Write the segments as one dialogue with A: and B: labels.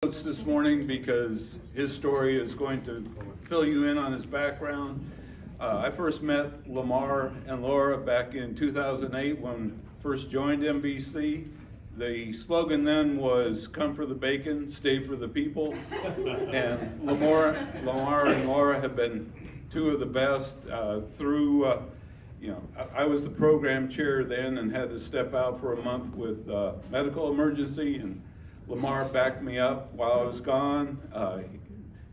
A: notes this morning because his story is going to fill you in on his background. I first met Lamar and Laura back in 2008 when I first joined MBC. The slogan then was "Come for the bacon, stay for the people." And Lamar and Laura have been two of the best through. I was the program chair then and had to step out for a month with medical emergency, and Lamar backed me up while I was gone.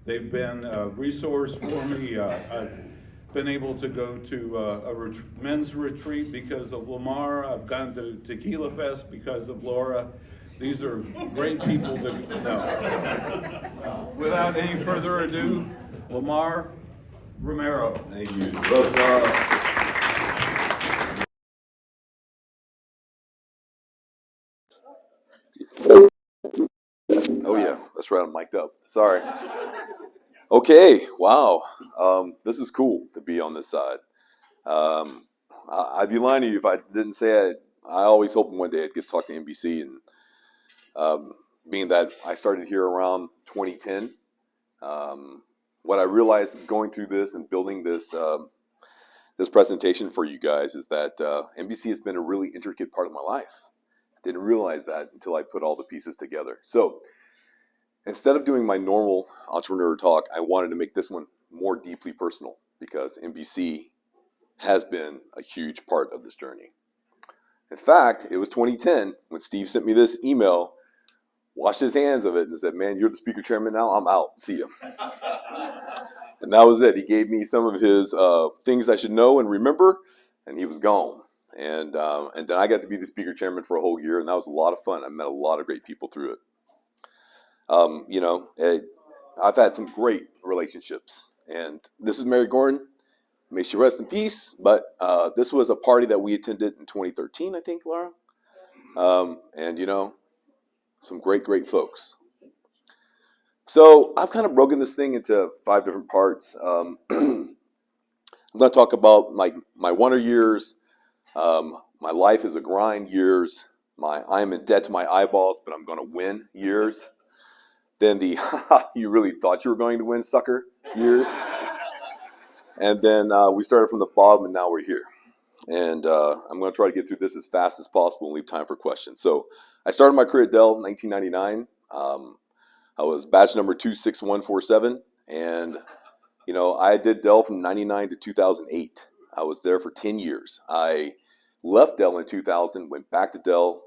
A: They've been a resource for me. I've been able to go to a men's retreat because of Lamar. I've gone to Tequila Fest because of Laura. These are great people to know. Without any further ado, Lamar Romero.
B: Thank you. Oh yeah, that's right. I'm mic'd up. Sorry. Okay. Wow. This is cool to be on this side. I'd be lying to you if I didn't say it. I always hoped one day I'd get to talk to NBC, and being that I started here around 2010, what I realized going through this and building this this presentation for you guys is that NBC has been a really intricate part of my life. Didn't realize that until I put all the pieces together. So instead of doing my normal entrepreneur talk, I wanted to make this one more deeply personal because NBC has been a huge part of this journey. In fact, it was 2010 when Steve sent me this email, washed his hands of it, and said, "Man, you're the speaker chairman now. I'm out. See ya." And that was it. He gave me some of his things I should know and remember, and he was gone. And then I got to be the speaker chairman for a whole year, and that was a lot of fun. I met a lot of great people through it. I've had some great relationships, and this is Mary Gordon. May she rest in peace. But this was a party that we attended in 2013, I think, Laura. And some great folks. So I've kind of broken this thing into 5 different parts. I'm going to talk about my wonder years. My life is a grind years, I'm in debt to my eyeballs, but I'm going to win years. Then the you really thought you were going to win, sucker, years. And then we started from the bottom, and now we're here. And I'm going to try to get through this as fast as possible and leave time for questions. So I started my career at Dell in 1999. I was batch number 26147, and I did Dell from 99 to 2008. I was there for 10 years. I left Dell in 2000, went back to Dell,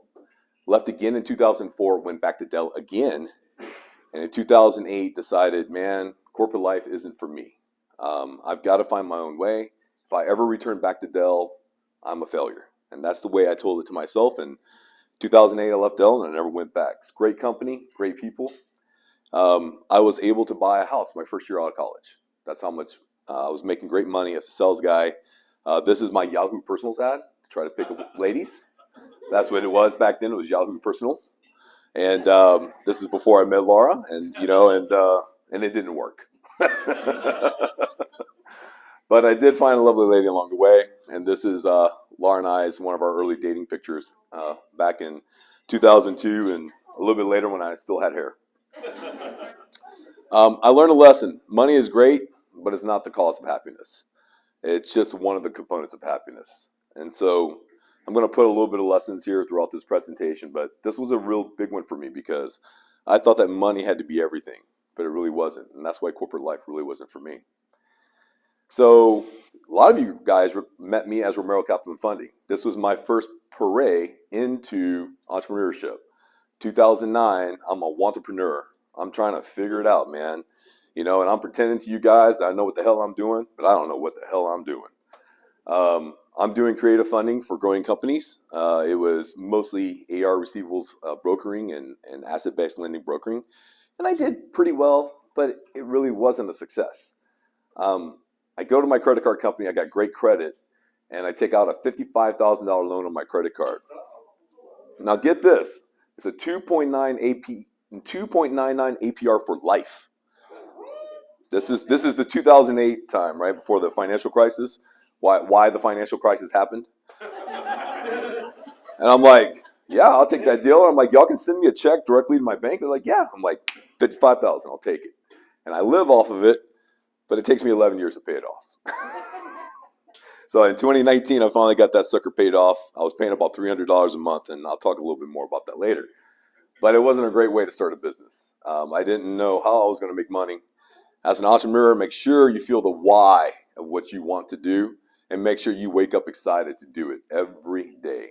B: left again in 2004, went back to Dell again, and in 2008 decided, man, corporate life isn't for me. I've got to find my own way. If I ever return back to Dell, I'm a failure. And that's the way I told it to myself. And 2008, I left Dell and I never went back. It's a great company, great people. I was able to buy a house my first year out of college. That's how much I was making great money as a sales guy. This is my Yahoo Personals ad to try to pick up ladies. That's what it was back then. It was Yahoo Personal. And this is before I met Laura, and it didn't work. But I did find a lovely lady along the way, and this is Laura and I as one of our early dating pictures back in 2002, and a little bit later when I still had hair. I learned a lesson. Money is great, but it's not the cause of happiness. It's just one of the components of happiness. And so I'm going to put a little bit of lessons here throughout this presentation, but this was a real big one for me because I thought that money had to be everything, but it really wasn't. And that's why corporate life really wasn't for me. So a lot of you guys met me as Romero Capital and Funding. This was my first foray into entrepreneurship. 2009, I'm a wantrepreneur. I'm trying to figure it out, man. And I'm pretending to you guys that I know what the hell I'm doing, but I don't know what the hell I'm doing. I'm doing creative funding for growing companies. It was mostly AR receivables brokering and asset-based lending brokering. And I did pretty well, but it really wasn't a success. I go to my credit card company. I got great credit, and I take out a $55,000 loan on my credit card. Now get this. It's a 2.99 APR for life. This is the 2008 time, right before the financial crisis. Why the financial crisis happened? And I'm like, yeah, I'll take that deal. I'm like, y'all can send me a check directly to my bank. They're like, yeah. I'm like, 55,000, I'll take it. And I live off of it, but it takes me 11 years to pay it off. So in 2019, I finally got that sucker paid off. I was paying about $300 a month, and I'll talk a little bit more about that later. But it wasn't a great way to start a business. I didn't know how I was going to make money. As an entrepreneur, make sure you feel the why of what you want to do, and make sure you wake up excited to do it every day.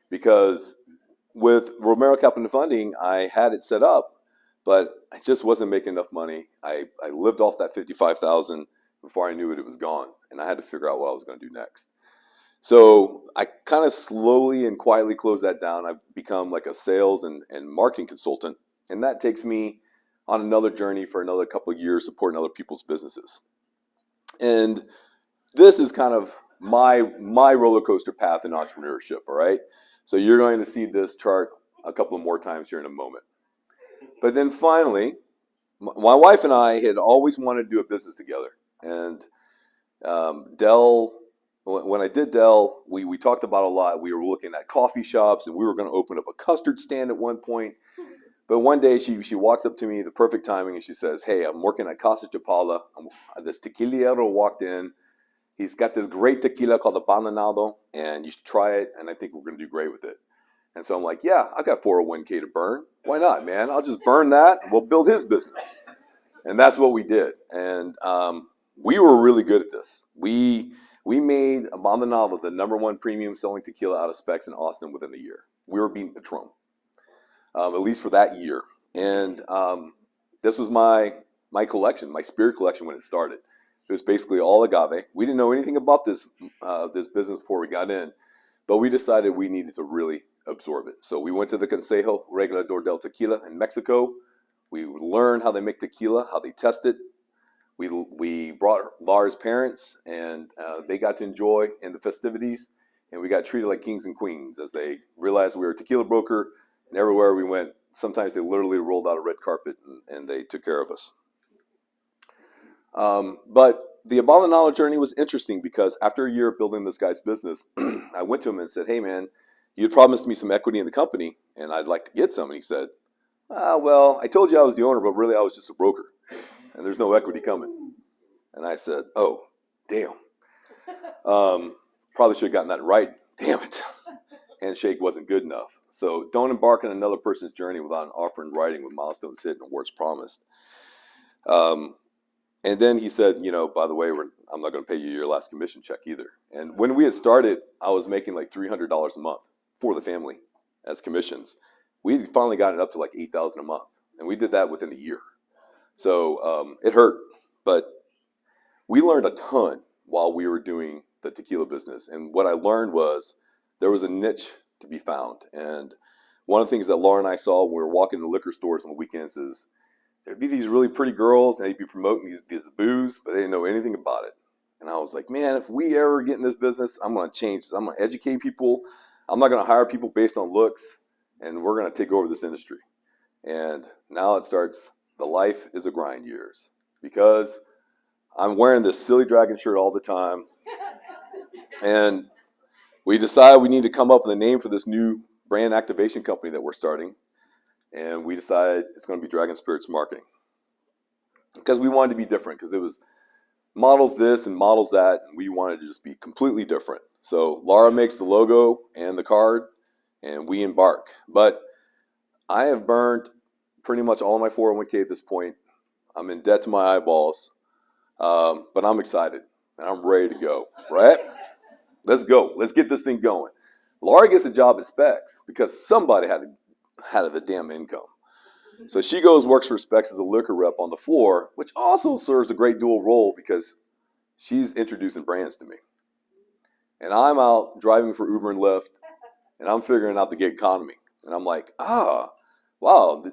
B: Because with Romero Capital Funding, I had it set up, but I just wasn't making enough money. I lived off that 55,000 before I knew it was gone, and I had to figure out what I was going to do next. So I kind of slowly and quietly closed that down. I've become like a sales and marketing consultant, and that takes me on another journey for another couple of years supporting other people's businesses. And this is kind of my roller coaster path in entrepreneurship, all right? So you're going to see this chart a couple of more times here in a moment. But then finally, my wife and I had always wanted to do a business together. And Dell, when I did Dell, we talked about a lot. We were looking at coffee shops, and we were going to open up a custard stand at one point. But one day she walks up to me, the perfect timing, and she says, hey, I'm working at Casa Chapala. This tequilero walked in. He's got this great tequila called the Bananado, and you should try it, and I think we're going to do great with it. And so I'm like, yeah, I got 401k to burn. Why not, man? I'll just burn that, and we'll build his business. And that's what we did. And we were really good at this. We made a Bananado the #1 premium selling tequila out of specs in Austin within a year. We were beating Patron, at least for that year. And this was my collection, my spirit collection when it started. It was basically all agave. We didn't know anything about this business before we got in, but we decided we needed to really absorb it. So we went to the Consejo Regulador del Tequila in Mexico. We learned how they make tequila, how they test it. We brought Lara's parents, and they got to enjoy in the festivities, and we got treated like kings and queens as they realized we were a tequila broker, and everywhere we went, sometimes they literally rolled out a red carpet and they took care of us. But the Abandono journey was interesting because after a year of building this guy's business, I went to him and said, hey, man, you had promised me some equity in the company, and I'd like to get some. And he said, well, I told you I was the owner, but really I was just a broker, and there's no equity coming. And I said, oh, damn. Probably should have gotten that right. Damn it. Handshake wasn't good enough. So don't embark on another person's journey without an offer in writing with milestones hit and awards promised. And then he said, by the way, I'm not going to pay you your last commission check either. And when we had started, I was making like $300 a month for the family as commissions. We finally got it up to like $8,000 a month, and we did that within a year. So it hurt, but we learned a ton while we were doing the tequila business. And what I learned was there was a niche to be found. And one of the things that Laura and I saw when we were walking the liquor stores on the weekends is there'd be these really pretty girls, and they'd be promoting these booze, but they didn't know anything about it. And I was like, man, if we ever get in this business, I'm going to change this. I'm going to educate people. I'm not going to hire people based on looks, and we're going to take over this industry. And now it starts the life is a grind years, because I'm wearing this silly dragon shirt all the time. And we decided we need to come up with a name for this new brand activation company that we're starting. And we decided it's going to be Dragon Spirits Marketing, because we wanted to be different, because it was models this and models that, and we wanted to just be completely different. So Laura makes the logo and the card, and we embark. But I have burned pretty much all of my 401k at this point. I'm in debt to my eyeballs, but I'm excited, and I'm ready to go, right? Let's go. Let's get this thing going. Laura gets a job at Specs because somebody had the damn income. So she goes, works for Specs as a liquor rep on the floor, which also serves a great dual role because she's introducing brands to me. And I'm out driving for Uber and Lyft, and I'm figuring out the gig economy. And I'm like, wow,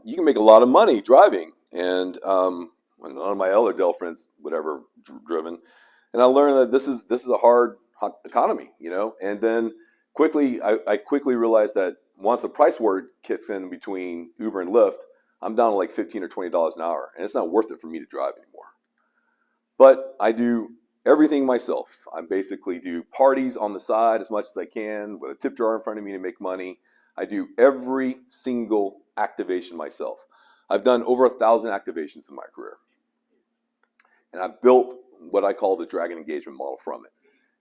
B: you can make a lot of money driving. And none of my other Dell friends would ever driven. And I learned that this is a hard economy, And then I quickly realized that once the price war kicks in between Uber and Lyft, I'm down to like $15 or $20 an hour, and it's not worth it for me to drive anymore. But I do everything myself. I basically do parties on the side as much as I can with a tip jar in front of me to make money. I do every single activation myself. I've done over 1,000 activations in my career. And I built what I call the Dragon engagement model from it.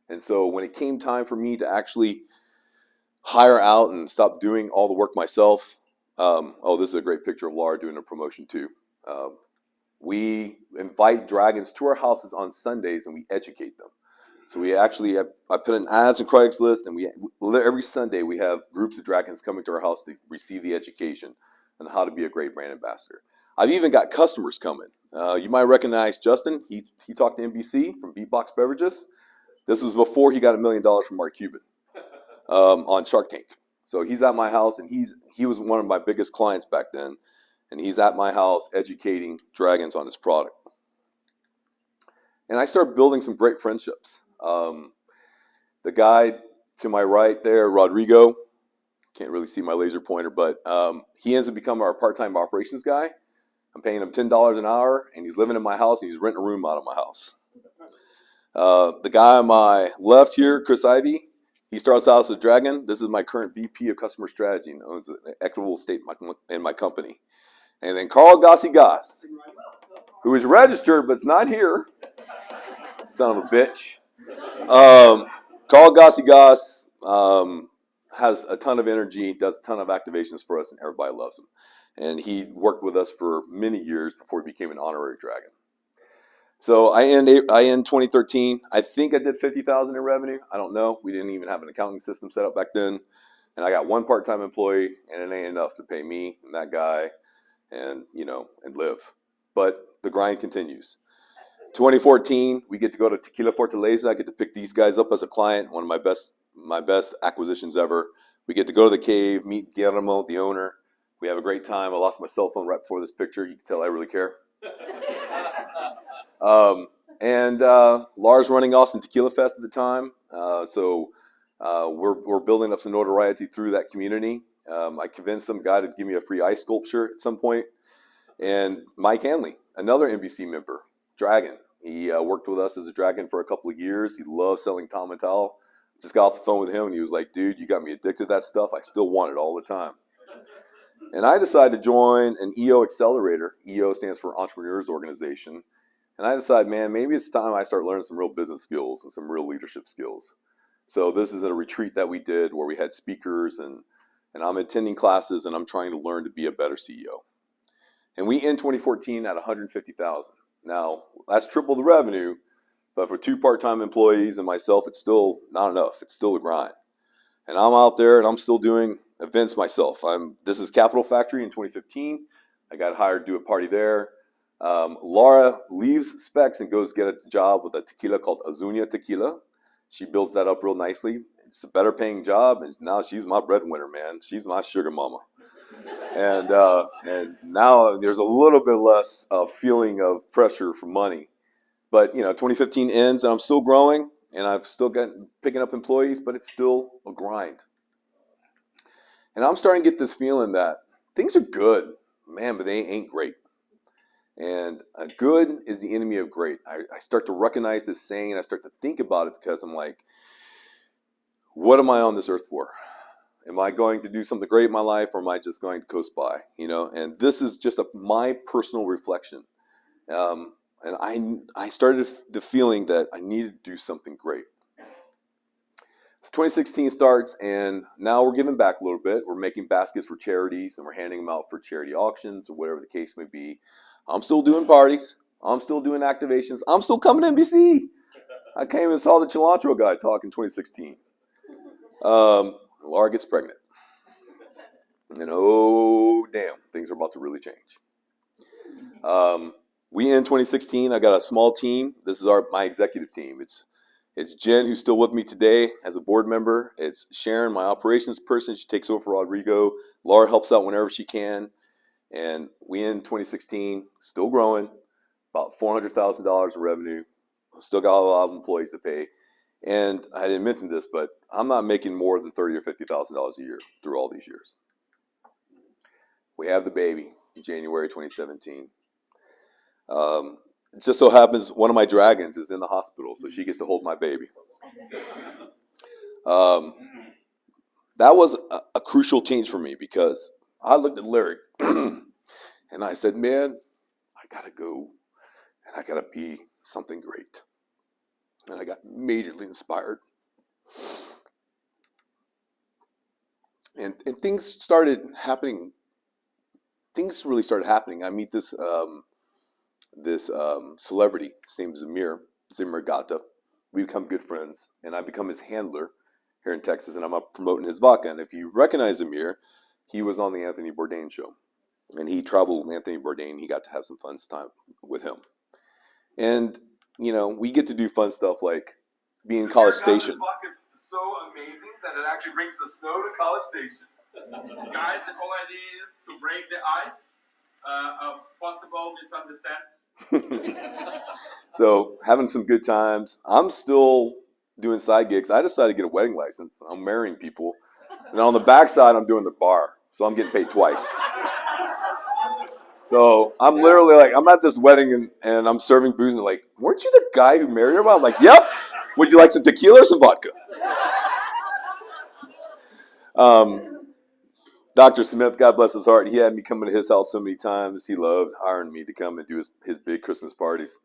B: And so when it came time for me to actually hire out and stop doing all the work myself, this is a great picture of Laura doing a promotion too. We invite dragons to our houses on Sundays and we educate them. So we actually, I put in ads on Craigslist, and every Sunday we have groups of dragons coming to our house to receive the education on how to be a great brand ambassador. I've even got customers coming. You might recognize Justin. He talked to MBC from Beatbox Beverages. This was before he got $1 million from Mark Cuban on Shark Tank. So he's at my house, and he was one of my biggest clients back then. And he's at my house educating dragons on his product. And I started building some great friendships. The guy to my right there, Rodrigo, can't really see my laser pointer, but he ends up becoming our part-time operations guy. I'm paying him $10 an hour, and he's living in my house, and he's renting a room out of my house. The guy on my left here, Chris Ivey, he starts out as a dragon. This is my current VP of customer strategy and owns an equitable estate in my company. And then Carl Goss, who is registered but's not here, son of a bitch. Carl Goss has a ton of energy, does a ton of activations for us, and everybody loves him. And he worked with us for many years before he became an honorary dragon. So I end 2013. I think I did $50,000 in revenue. I don't know. We didn't even have an accounting system set up back then. And I got one part-time employee, and it ain't enough to pay me and that guy and live. But the grind continues. 2014, we get to go to Tequila Fortaleza. I get to pick these guys up as a client, one of my best acquisitions ever. We get to go to the cave, meet Guillermo, the owner. We have a great time. I lost my cell phone right before this picture. You can tell I really care. Lars running Austin Tequila Fest at the time. So we're building up some notoriety through that community. I convinced some guy to give me a free ice sculpture at some point. And Mike Hanley, another NBC member, Dragon. He worked with us as a dragon for a couple of years. He loves selling Tom and Towel. Just got off the phone with him, and he was like, dude, you got me addicted to that stuff. I still want it all the time. And I decided to join an EO accelerator. EO stands for Entrepreneurs Organization. And I decided, man, maybe it's time I start learning some real business skills and some real leadership skills. So this is a retreat that we did where we had speakers, and I'm attending classes, and I'm trying to learn to be a better CEO. And we end 2014 at 150,000. Now, that's triple the revenue, but for two part-time employees and myself, it's still not enough. It's still a grind. And I'm out there, and I'm still doing events myself. This is Capital Factory in 2015. I got hired to do a party there. Laura leaves Specs and goes get a job with a tequila called Azuña Tequila. She builds that up real nicely. It's a better paying job, and now she's my breadwinner, man. She's my sugar mama. And now there's a little bit less feeling of pressure for money. But 2015 ends, and I'm still growing, and I've still picking up employees, but it's still a grind. And I'm starting to get this feeling that things are good, man, but they ain't great. And good is the enemy of great. I start to recognize this saying, and I start to think about it because I'm like, what am I on this earth for? Am I going to do something great in my life, or am I just going to coast by? And this is just my personal reflection. And I started the feeling that I needed to do something great. So 2016 starts, and now we're giving back a little bit. We're making baskets for charities, and we're handing them out for charity auctions or whatever the case may be. I'm still doing parties. I'm still doing activations. I'm still coming to NBC. I came and saw the Cilantro guy talk in 2016. Laura gets pregnant. And oh, damn, things are about to really change. We end 2016. I got a small team. This is my executive team. It's Jen, who's still with me today as a board member. It's Sharon, my operations person. She takes over for Rodrigo. Laura helps out whenever she can. And we end 2016, still growing, about $400,000 in revenue. Still got a lot of employees to pay. And I didn't mention this, but I'm not making more than $30,000 or $50,000 a year through all these years. We have the baby in January 2017. It just so happens one of my dragons is in the hospital, so she gets to hold my baby. that was a crucial change for me because I looked at Larry and I said, man, I got to go and I got to be something great. And I got majorly inspired. And things started happening. Things really started happening. I meet this celebrity. His name is Zamir Gata. We become good friends, and I become his handler here in Texas, and I'm up promoting his vodka. And if you recognize Zamir, he was on the Anthony Bourdain show, and he traveled with Anthony Bourdain. He got to have some fun time with him, and we get to do fun stuff like being in College Station.
C: This vodka is so amazing that it actually brings the snow to College Station. Guys, the whole idea is to break the ice of possible misunderstanding.
B: So having some good times. I'm still doing side gigs. I decided to get a wedding license. I'm marrying people. And on the backside, I'm doing the bar. So I'm getting paid twice. So I'm literally like, I'm at this wedding and I'm serving booze and like, weren't you the guy who married her? I'm like, yep. Would you like some tequila or some vodka? Dr. Smith, God bless his heart, he had me come to his house so many times. He loved hiring me to come and do his big Christmas parties.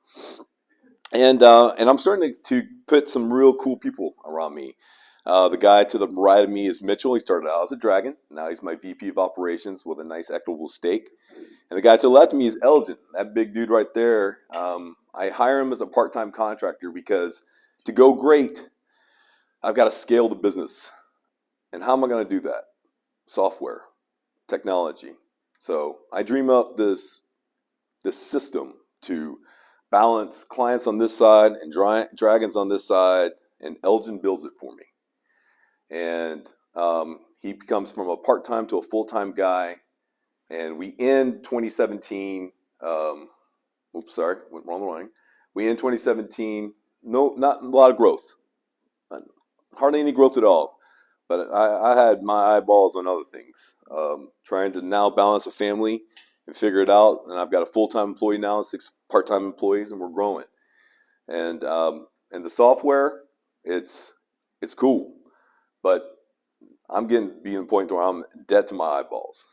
B: And I'm starting to put some real cool people around me. The guy to the right of me is Mitchell. He started out as a dragon. Now he's my VP of operations with a nice equitable stake. And the guy to the left of me is Elgin, that big dude right there. I hire him as a part-time contractor because to go great, I've got to scale the business. And how am I going to do that? Software, technology. So I dream up this system to balance clients on this side and dragons on this side, and Elgin builds it for me. And he becomes from a part-time to a full-time guy. And we end 2017. Went wrong line. We end 2017. No, not a lot of growth. Hardly any growth at all. But I had my eyeballs on other things, trying to now balance a family and figure it out. And I've got a full-time employee now, 6 part-time employees, and we're growing. And the software, it's cool, but I'm being to the point where I'm dead to my eyeballs.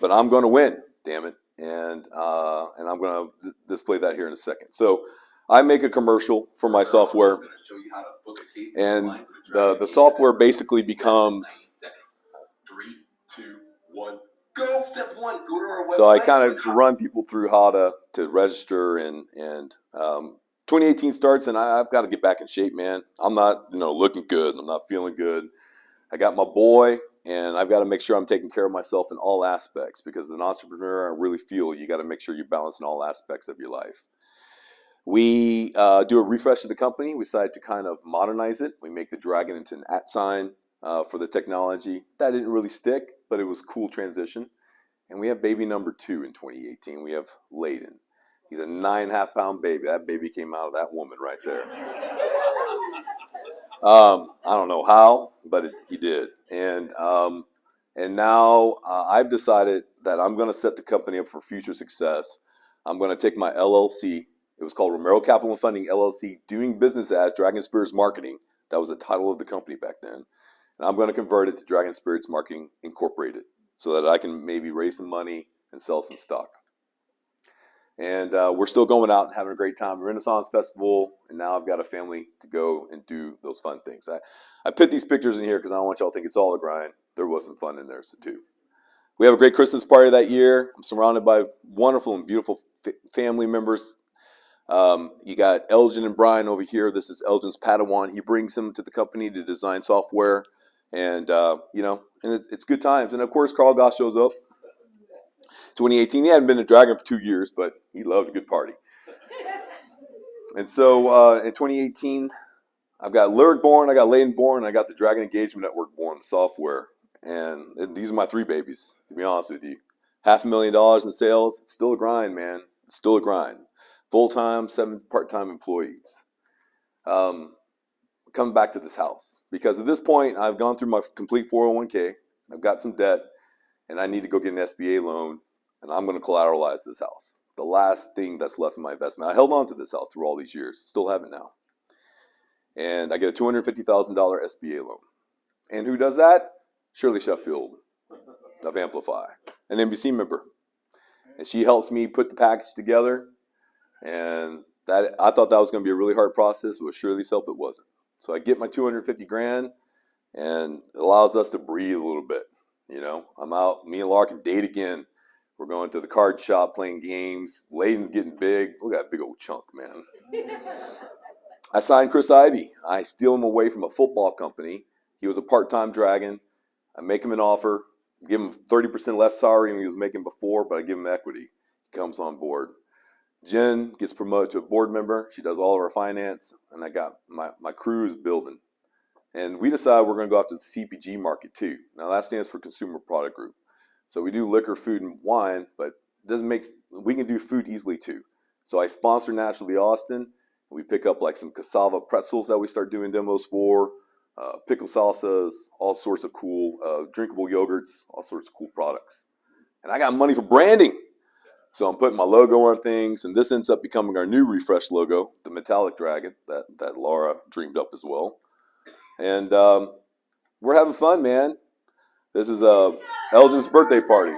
B: But I'm going to win, damn it, and I'm going to display that here in a second. So I make a commercial for my software, and the software basically becomes.
C: 3, 2, 1, go. Step 1, go to our website.
B: So I kind of run people through how to register, and 2018 starts, and I've got to get back in shape, man. I'm not looking good. I'm not feeling good. I got my boy, and I've got to make sure I'm taking care of myself in all aspects, because as an entrepreneur, I really feel you got to make sure you balance in all aspects of your life. We do a refresh of the company. We decided to kind of modernize it. We make the dragon into an @ sign for the technology. That didn't really stick, but it was a cool transition. And we have baby number 2 in 2018. We have Layden. He's a 9.5-pound baby. That baby came out of that woman right there. I don't know how, but he did. And now I've decided that I'm going to set the company up for future success. I'm going to take my LLC. It was called Romero Capital and Funding LLC, doing business as Dragon Spirits Marketing. That was the title of the company back then. And I'm going to convert it to Dragon Spirits Marketing Incorporated so that I can maybe raise some money and sell some stock. And we're still going out and having a great time. Renaissance Festival, and now I've got a family to go and do those fun things. I put these pictures in here because I don't want y'all to think it's all a grind. There was some fun in there too. We have a great Christmas party that year. I'm surrounded by wonderful and beautiful family members. You got Elgin and Brian over here. This is Elgin's Padawan. He brings him to the company to design software, and it's good times. And of course, Carl Goss shows up. 2018, he hadn't been a dragon for 2 years, but he loved a good party. And so in 2018, I've got Lyric born, I got Layden born, and I got the Dragon Engagement Network born, the software. And these are my 3 babies, to be honest with you. $500,000 in sales. It's still a grind, man. It's still a grind. Full-time, 7 part-time employees. Coming back to this house, because at this point, I've gone through my complete 401k. I've got some debt, and I need to go get an SBA loan, and I'm going to collateralize this house. The last thing that's left in my investment. I held on to this house through all these years. Still have it now. And I get a $250,000 SBA loan. And who does that? Shirley Sheffield of Amplify, an MBC member. And she helps me put the package together. And that I thought that was going to be a really hard process, but with Shirley's help, it wasn't. So I get my 250 grand, and it allows us to breathe a little bit. You know, I'm out. Me and Laura can date again. We're going to the card shop, playing games. Layden's getting big. Look at that big old chunk, man. I signed Chris Ivey. I steal him away from a football company. He was a part-time Dragon. I make him an offer, give him 30% less salary than he was making before, but I give him equity. He comes on board. Jen gets promoted to a board member. She does all of our finance, and I got my crew is building. And we decided we're going to go after the CPG market too. Now that stands for Consumer Product Group. So we do liquor, food, and wine, but we can do food easily too. So I sponsor Naturally Austin. We pick up like some cassava pretzels that we start doing demos for, pickle salsas, all sorts of cool drinkable yogurts, all sorts of cool products. And I got money for branding. So I'm putting my logo on things, and this ends up becoming our new refresh logo, the metallic dragon that Laura dreamed up as well. And we're having fun, man. This is Elgin's birthday party.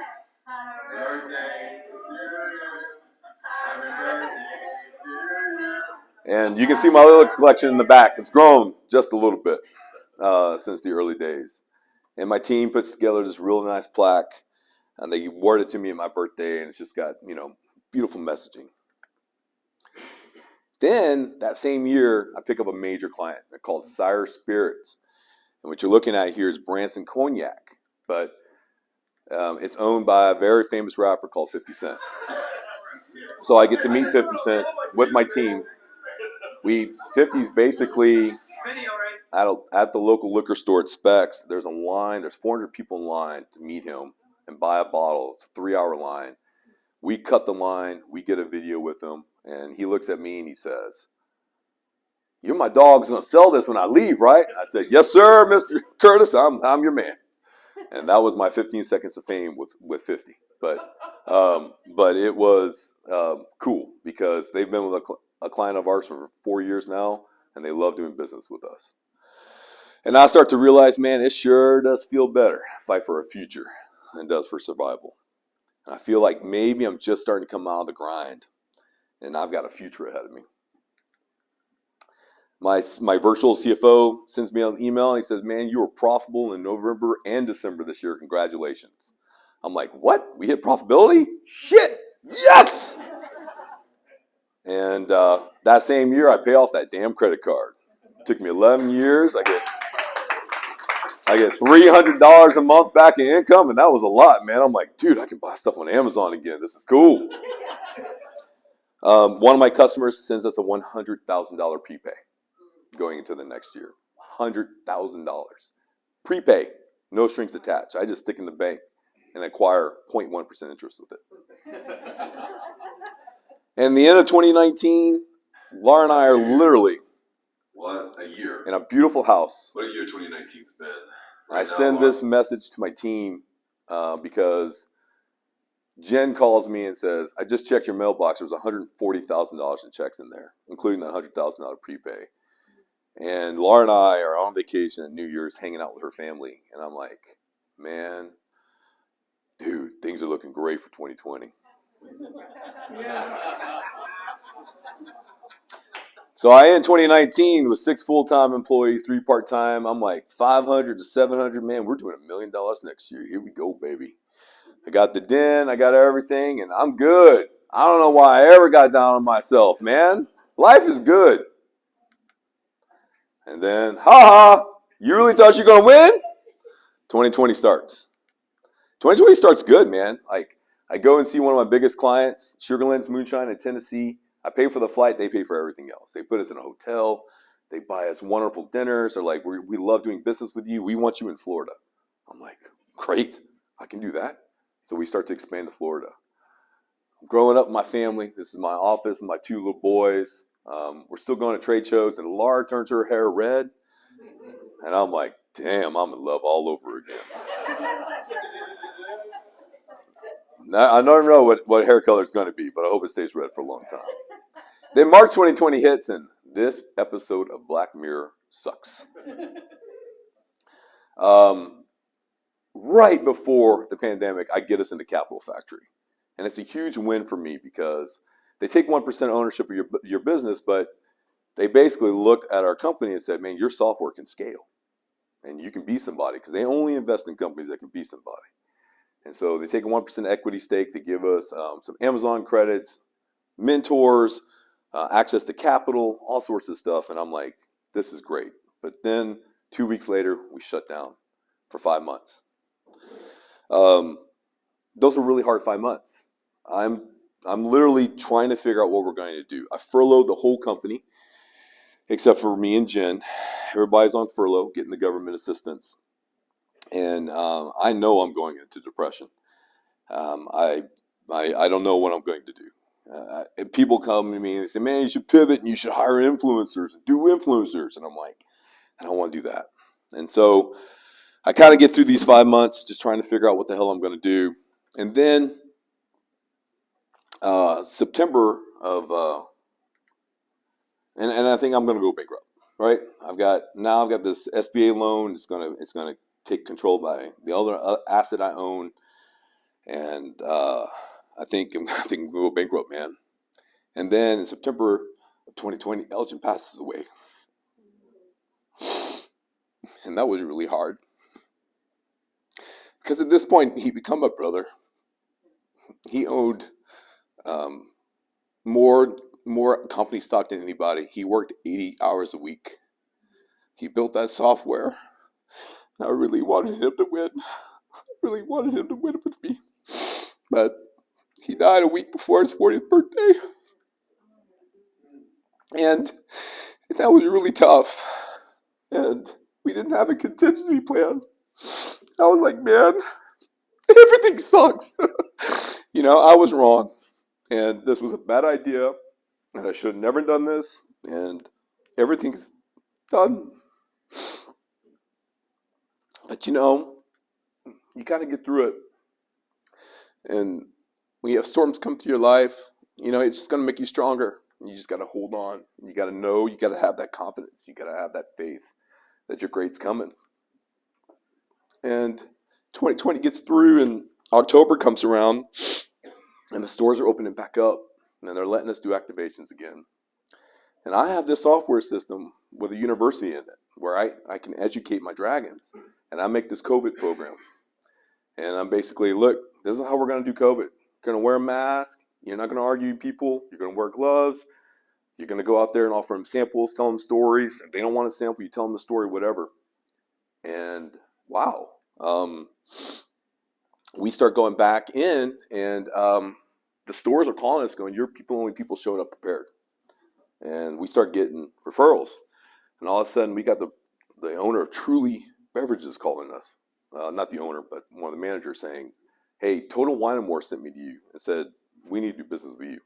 B: And you can see my little collection in the back. It's grown just a little bit since the early days. And my team puts together this really nice plaque, and they awarded it to me at my birthday, and it's just got, beautiful messaging. Then that same year, I pick up a major client. They're called Sire Spirits. And what you're looking at here is Branson Cognac, but it's owned by a very famous rapper called 50 Cent. So I get to meet 50 Cent with my team. 50's basically at the local liquor store at Specs. There's a line. There's 400 people in line to meet him and buy a bottle. It's a 3-hour line. We cut the line. We get a video with him, and he looks at me and he says, "You're my dog's gonna sell this when I leave, right?" I said, "Yes, sir, Mr. Curtis. I'm your man." And that was my 15 seconds of fame with 50. But it was cool because they've been with a client of ours for 4 years now, and they love doing business with us. And I start to realize, man, it sure does feel better fight for a future than it does for survival. And I feel like maybe I'm just starting to come out of the grind, and I've got a future ahead of me. My virtual CFO sends me an email, and he says, "Man, you were profitable in November and December this year. Congratulations." I'm like, "What? We hit profitability? Shit! Yes!" And that same year, I pay off that damn credit card. It took me 11 years. I get $300 a month back in income, and that was a lot, man. I'm like, dude, I can buy stuff on Amazon again. This is cool. One of my customers sends us a $100,000 prepay going into the next year. $100,000. Prepay, no strings attached. I just stick in the bank and acquire 0.1% interest with it. And the end of 2019, Laura and I are literally
C: What a year.
B: in a beautiful house.
C: What a year 2019's been.
B: I send this message to my team because Jen calls me and says, "I just checked your mailbox. There's $140,000 in checks in there, including that $100,000 prepay." And Laura and I are on vacation at New Year's hanging out with her family. And I'm like, man, dude, things are looking great for 2020. So I end 2019 with 6 full-time employees, 3 part-time. I'm like 500 to 700. Man, we're doing $1 million next year. Here we go, baby. I got the den. I got everything, and I'm good. I don't know why I ever got down on myself, man. Life is good. And then, you really thought you were going to win? 2020 starts. 2020 starts good, man. Like, I go and see one of my biggest clients, Sugarland's Moonshine in Tennessee. I pay for the flight. They pay for everything else. They put us in a hotel. They buy us wonderful dinners. They're like, we love doing business with you. We want you in Florida. I'm like, great. I can do that. So we start to expand to Florida. Growing up with my family, this is my office with my 2 little boys. We're still going to trade shows, and Laura turns her hair red. And I'm like, damn, I'm in love all over again. Now, I don't know what hair color it's going to be, but I hope it stays red for a long time. Then March 2020 hits, and this episode of Black Mirror sucks. right before the pandemic, I get us into Capital Factory. And it's a huge win for me because they take 1% ownership of your business, but they basically looked at our company and said, man, your software can scale and you can be somebody, because they only invest in companies that can be somebody. And so they take a 1% equity stake. They give us some Amazon credits, mentors, access to capital, all sorts of stuff. And I'm like, this is great. But then 2 weeks later, we shut down for 5 months. Those were really hard 5 months. I'm literally trying to figure out what we're going to do. I furloughed the whole company, except for me and Jen. Everybody's on furlough, getting the government assistance. And I know I'm going into depression. I don't know what I'm going to do. People come to me and they say, man, you should pivot and you should hire influencers and do influencers. And I'm like, I don't want to do that. And so I kind of get through these 5 months just trying to figure out what the hell I'm going to do. And then September of, and I think I'm going to go bankrupt, right? I've got this SBA loan. It's going to take control by the other asset I own. And I think I'm going to go bankrupt, man. And then in September of 2020, Elgin passes away. And that was really hard. Because at this point, he became a brother. He owned more company stock than anybody. He worked 80 hours a week. He built that software. I really wanted him to win. I really wanted him to win with me. But he died a week before his 40th birthday. And that was really tough. And we didn't have a contingency plan. I was like, man, everything sucks. I was wrong. And this was a bad idea. And I should have never done this. And everything's done. But you got to get through it. And when you have storms come through your life, it's just going to make you stronger. You just got to hold on. You got to know, you got to have that confidence. You got to have that faith that your great's coming. And 2020 gets through and October comes around and the stores are opening back up and they're letting us do activations again. And I have this software system with a university in it where I can educate my dragons. And I make this COVID program. And I'm basically, look, this is how we're going to do COVID. You're going to wear a mask. You're not going to argue with people. You're going to wear gloves. You're going to go out there and offer them samples, tell them stories. If they don't want a sample, you tell them the story, whatever. And wow. We start going back in and the stores are calling us going, only people showed up prepared. And we start getting referrals. And all of a sudden we got the owner of Truly Beverages calling us. Not the owner, but one of the managers saying, hey, Total Wine & More sent me to you and said, we need to do business with you.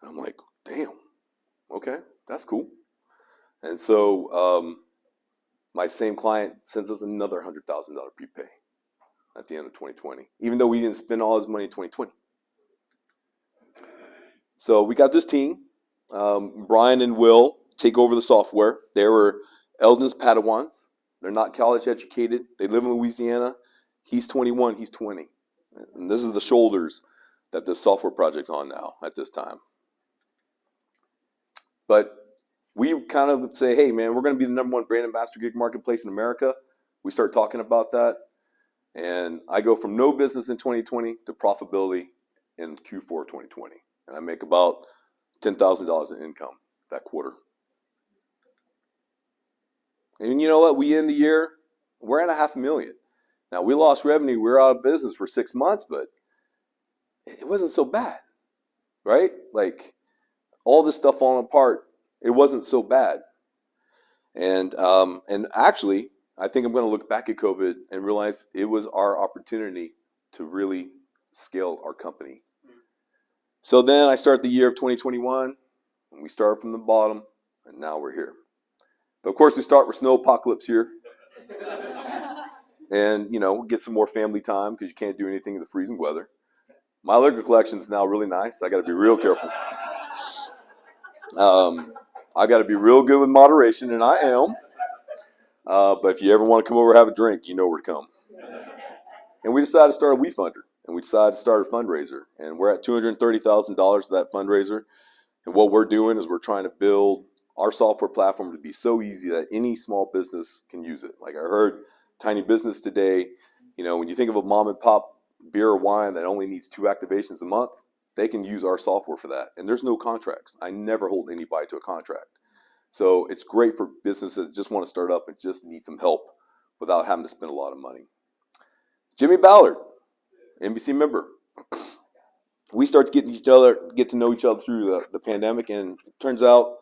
B: And I'm like, damn, okay, that's cool. And so my same client sends us another $100,000 prepay at the end of 2020, even though we didn't spend all his money in 2020. So we got this team. Brian and Will take over the software. They were Eldon's Padawans. They're not college educated. They live in Louisiana. He's 21, he's 20. And this is the shoulders that this software project's on now at this time. But we kind of would say, hey, man, we're going to be the number one brand ambassador gig marketplace in America. We start talking about that. And I go from no business in 2020 to profitability in Q4 2020. And I make about $10,000 in income that quarter. And you know what? We end the year, we're at $500,000. Now, we lost revenue. We were out of business for 6 months, but it wasn't so bad, right? Like, all this stuff falling apart, it wasn't so bad. And actually, I think I'm going to look back at COVID and realize it was our opportunity to really scale our company. So then I start the year of 2021, and we start from the bottom, and now we're here. But of course, we start with snow apocalypse here. And, we'll get some more family time because you can't do anything in the freezing weather. My liquor collection is now really nice. I got to be real careful. I got to be real good with moderation, and I am. But if you ever want to come over and have a drink, you know where to come. And we decided to start a WeFunder, and we decided to start a fundraiser. And we're at $230,000 of that fundraiser. And what we're doing is we're trying to build our software platform to be so easy that any small business can use it. Like I heard Tiny Business today, when you think of a mom and pop beer or wine that only needs 2 activations a month, they can use our software for that. And there's no contracts. I never hold anybody to a contract. So it's great for businesses that just want to start up and just need some help without having to spend a lot of money. Jimmy Ballard, MBC member. We start to get to know each other through the pandemic, and it turns out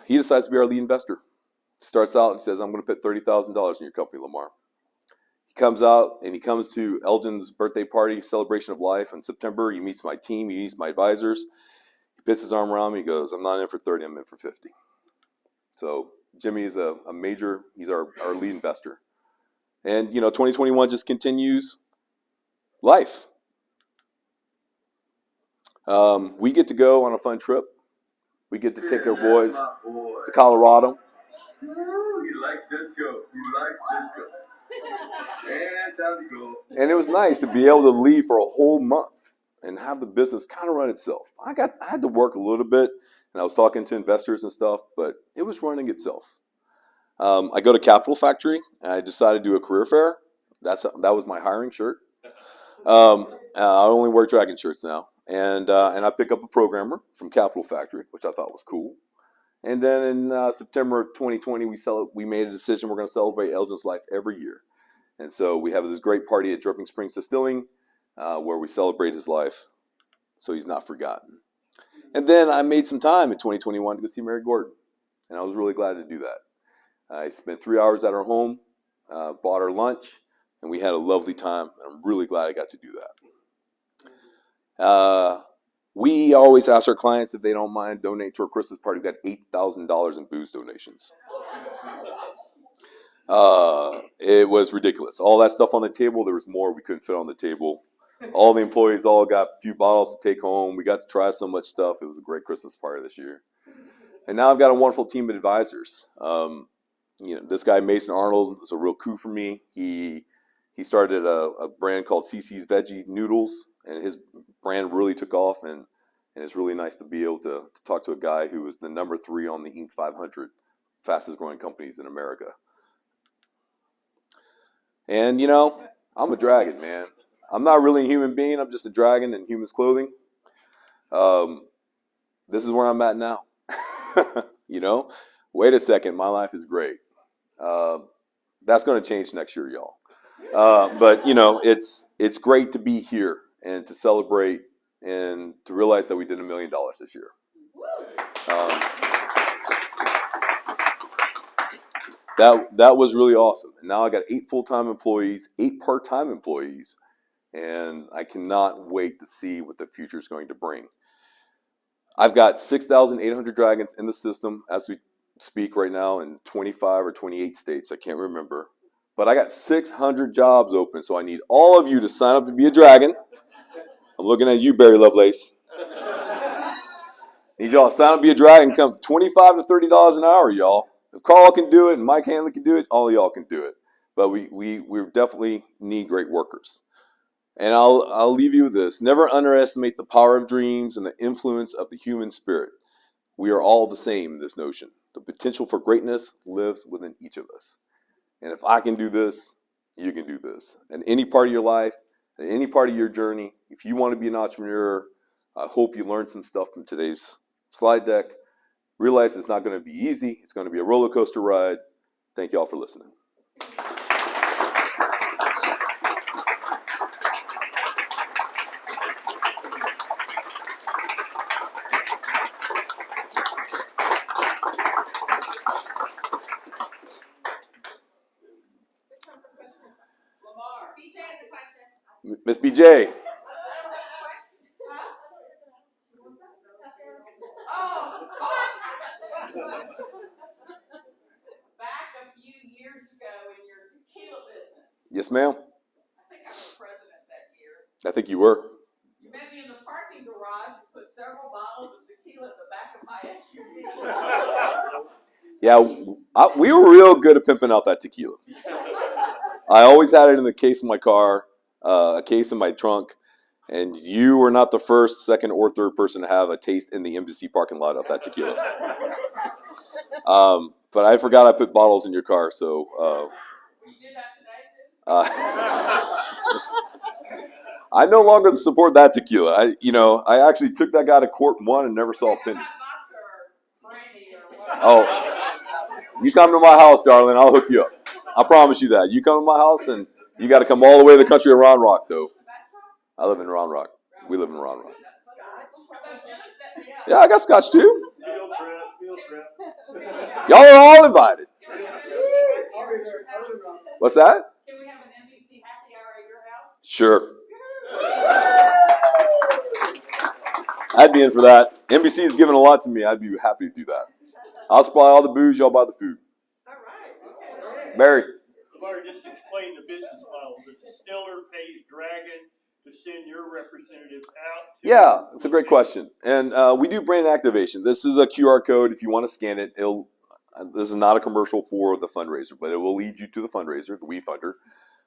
B: he decides to be our lead investor. Starts out and says, I'm going to put $30,000 in your company, Lamar. He comes out and he comes to Elgin's birthday party, celebration of life in September. He meets my team. He meets my advisors. He puts his arm around me. He goes, I'm not in for 30, I'm in for 50. So Jimmy is a major, he's our lead investor. And, 2021 just continues life. We get to go on a fun trip. We get to take our boys to Colorado.
C: He likes disco. And down you go.
B: And it was nice to be able to leave for a whole month and have the business kind of run itself. I had to work a little bit, and I was talking to investors and stuff, but it was running itself. I go to Capital Factory, and I decided to do a career fair. That was my hiring shirt. I only wear Dragon shirts now. And I pick up a programmer from Capital Factory, which I thought was cool. And then in September of 2020, we made a decision we're going to celebrate Elgin's life every year. And so we have this great party at Dripping Springs Distilling where we celebrate his life so he's not forgotten. And then I made some time in 2021 to go see Mary Gordon. And I was really glad to do that. I spent 3 hours at her home, bought her lunch, and we had a lovely time. I'm really glad I got to do that. We always ask our clients if they don't mind donating to our Christmas party. We got $8,000 in booze donations. It was ridiculous. All that stuff on the table, there was more we couldn't fit on the table. All the employees all got a few bottles to take home. We got to try so much stuff. It was a great Christmas party this year. And now I've got a wonderful team of advisors. This guy, Mason Arnold, is a real coup for me. He started a brand called CC's Veggie Noodles, and his brand really took off, and it's really nice to be able to talk to a guy who was the number 3 on the Inc. 500 fastest growing companies in America. And, I'm a dragon, man. I'm not really a human being. I'm just a dragon in human's clothing. This is where I'm at now. Wait a second. My life is great. That's going to change next year, y'all. But it's great to be here and to celebrate and to realize that we did $1 million this year. That was really awesome. And now I got 8 full-time employees, 8 part-time employees, and I cannot wait to see what the future is going to bring. I've got 6,800 dragons in the system as we speak right now in 25 or 28 states. I can't remember. But I got 600 jobs open, so I need all of you to sign up to be a dragon. I'm looking at you, Barry Lovelace. Need y'all to sign up to be a dragon. Come $25 to $30 an hour, y'all. If Carl can do it and Mike Hanley can do it, all of y'all can do it. But we definitely need great workers. And I'll leave you with this. Never underestimate the power of dreams and the influence of the human spirit. We are all the same in this notion. The potential for greatness lives within each of us. And if I can do this, you can do this. And any part of your life, and any part of your journey, if you want to be an entrepreneur, I hope you learned some stuff from today's slide deck. Realize it's not going to be easy. It's going to be a roller coaster ride. Thank you all for listening. Miss BJ.
D: Back a few years ago in your tequila business.
B: Yes, ma'am.
D: I think I was president that year.
B: I think you were.
D: You met me in the parking garage and put several bottles of tequila in the back of my SUV.
B: Yeah, we were real good at pimping out that tequila. I always had it in the case of my car, a case in my trunk, and you were not the first, second, or third person to have a taste in the embassy parking lot of that tequila. But I forgot I put bottles in your car, so.
D: You did that today too?
B: I no longer support that tequila. I actually took that guy to court and won and never saw a penny. Oh, you come to my house, darling, I'll hook you up. I promise you that. You come to my house, and you got to come all the way to the country of Round Rock, though. I live in Round Rock. We live in Round Rock. Yeah, I got scotch too.
E: Field trip.
B: Y'all are all invited. What's that?
D: Can we have an MBC happy hour at your house?
B: Sure. I'd be in for that. NBC has given a lot to me. I'd be happy to do that. I'll supply all the booze. Y'all buy the food.
D: All right.
B: Barry.
E: Lamar, just explain the business model. The distiller pays Dragon to send your representative out.
B: Yeah, it's a great question. And we do brand activation. This is a QR code. If you want to scan it, this is not a commercial for the fundraiser, but it will lead you to the fundraiser, the We Funder.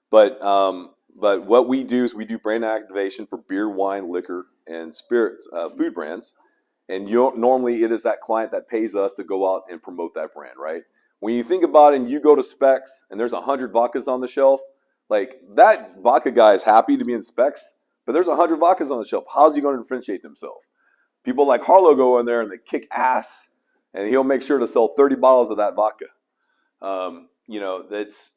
B: But what we do is we do brand activation for beer, wine, liquor, and spirits, food brands. And normally it is that client that pays us to go out and promote that brand, right? When you think about it and you go to Specs and there's 100 vodkas on the shelf, like that vodka guy is happy to be in Specs, but there's 100 vodkas on the shelf. How's he going to differentiate himself? People like Harlow go in there and they kick ass, and he'll make sure to sell 30 bottles of that vodka.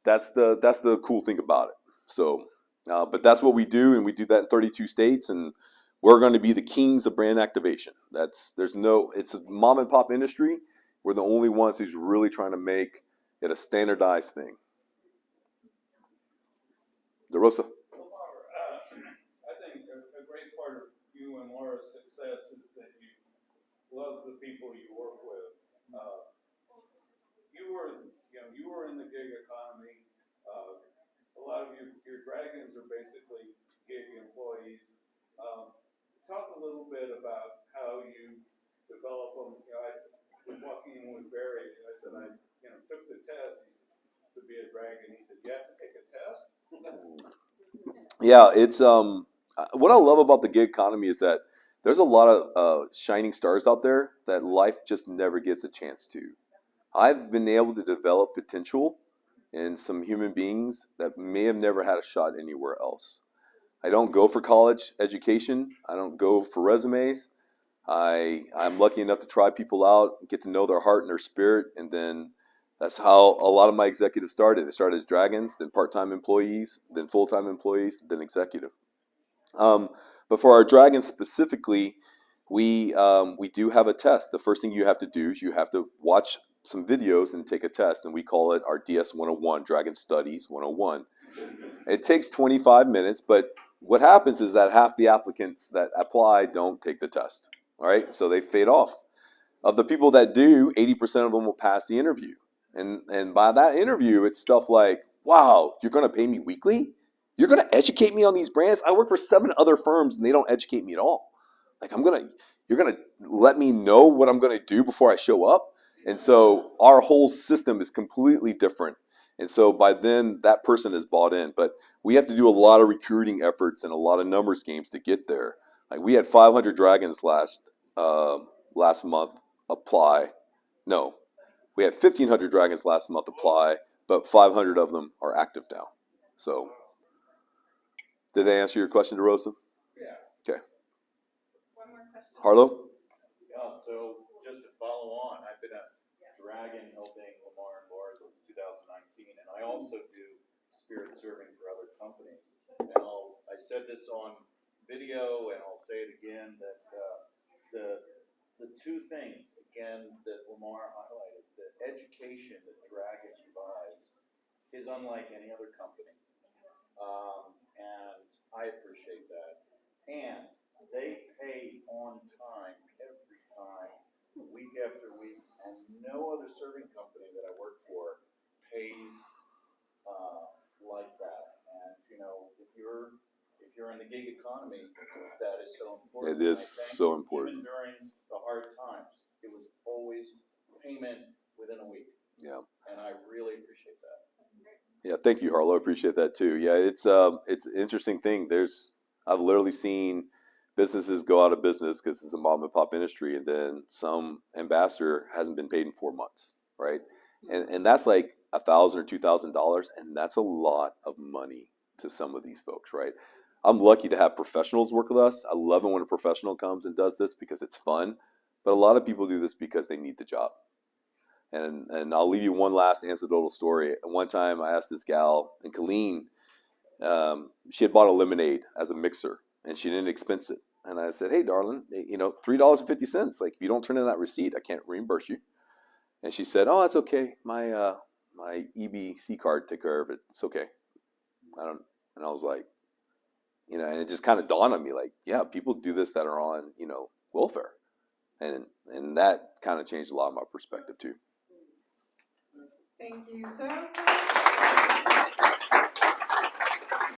B: That's the cool thing about it. So, but that's what we do, and we do that in 32 states, and we're going to be the kings of brand activation. It's a mom and pop industry. We're the only ones who's really trying to make it a standardized thing. DeRosa.
A: I think a great part of you and Laura's success is that you love the people you work with. You were in the gig economy. A lot of your dragons are basically gig employees. Talk a little bit about how you develop them. I was walking in with Barry, and I said I took the test. He said to be a dragon. He said you have to take a test.
B: Yeah, it's what I love about the gig economy is that there's a lot of shining stars out there that life just never gets a chance to. I've been able to develop potential in some human beings that may have never had a shot anywhere else. I don't go for college education. I don't go for resumes. I'm lucky enough to try people out, get to know their heart and their spirit, and then that's how a lot of my executives started. They started as dragons, then part-time employees, then full-time employees, then executive. But for our dragons specifically, we do have a test. The first thing you have to do is you have to watch some videos and take a test, and we call it our DS 101, Dragon Studies 101. It takes 25 minutes, but what happens is that half the applicants that apply don't take the test. All right, so they fade off. Of the people that do, 80% of them will pass the interview. And by that interview, it's stuff like, wow, you're going to pay me weekly? You're going to educate me on these brands? I work for 7 other firms, and they don't educate me at all. Like, you're going to let me know what I'm going to do before I show up? And so our whole system is completely different. And so by then, that person is bought in. But we have to do a lot of recruiting efforts and a lot of numbers games to get there. Like, we had 500 dragons last month apply. No, we had 1,500 dragons last month apply, but 500 of them are active now. So did they answer your question, DeRosa?
A: Yeah.
B: Okay.
D: One more question.
B: Harlow?
F: Yeah, so just to follow on, I've been a dragon helping Lamar and Laura since 2019, and I also do spirit serving for other companies. And I said this on video, and I'll say it again, that the two things, again, that Lamar highlighted, the education that Dragon provides is unlike any other company. And I appreciate that. And they pay on time every time, week after week, and no other serving company that I work for pays like that. And if you're in the gig economy, that is so important.
B: It is so
F: Even
B: important.
F: during the hard times, it was always payment within a week.
B: Yeah.
F: And I really appreciate that.
B: Yeah, thank you, Harlow. I appreciate that too. Yeah, it's an interesting thing. I've literally seen businesses go out of business because it's a mom and pop industry, and then some ambassador hasn't been paid in 4 months, right? And that's like $1,000 or $2,000, and that's a lot of money to some of these folks, right? I'm lucky to have professionals work with us. I love it when a professional comes and does this because it's fun, but a lot of people do this because they need the job. And I'll leave you one last anecdotal story. One time I asked this gal in Colleen, she had bought a lemonade as a mixer and she didn't expense it. And I said, hey, darling, $3.50. Like, if you don't turn in that receipt, I can't reimburse you. And she said, oh, that's okay. My EBC card took care of it. It's okay. And I was like, and it just kind of dawned on me, like, yeah, people do this that are on, welfare. And that kind of changed a lot of my perspective too.
D: Thank you so much.